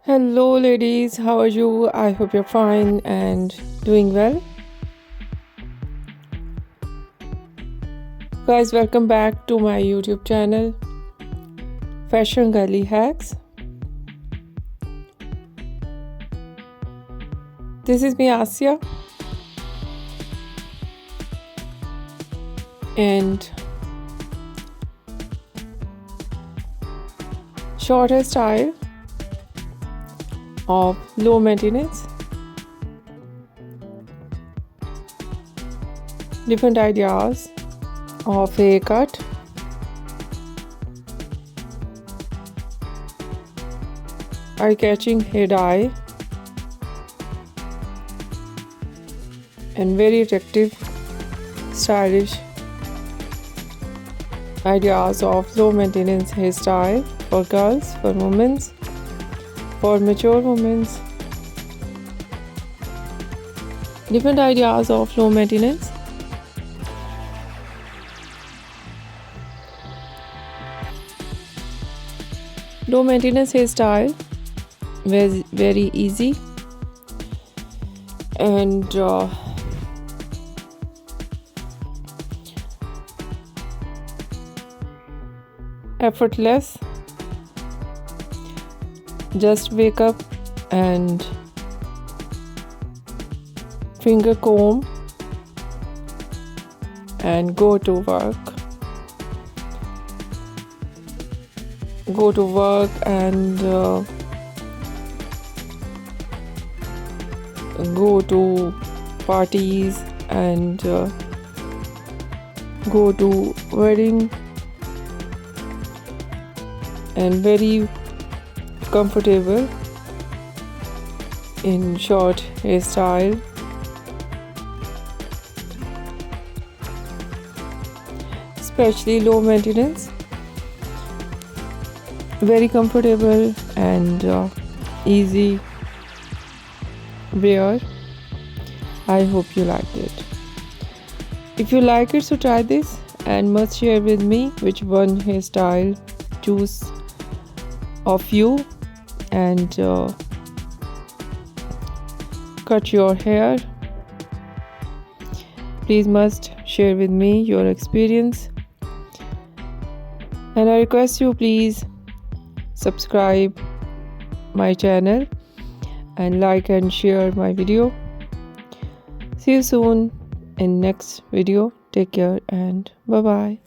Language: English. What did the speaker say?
Hello, ladies. How are you? I hope you're fine and doing well. Guys, welcome back to my YouTube channel, Fashion Girly Hacks. This is me, Asya, and short hairstyle of low maintenance, different ideas of haircut, eye-catching hair dye, and very attractive, stylish ideas of low maintenance hairstyle for girls, for women, for mature women. Different ideas of low maintenance. Low maintenance hairstyle was very easy and effortless. Just wake up and finger comb and go to work. And go to parties and go to wedding, and very comfortable in short hairstyle. Especially low maintenance, very comfortable and easy wear. I hope you liked it. If you like it, so try this and must share with me which one hairstyle choose of you, and cut your hair. Please must share with me your experience, and I request you please subscribe my channel and like and share my video. See you soon in next video. Take care and bye bye.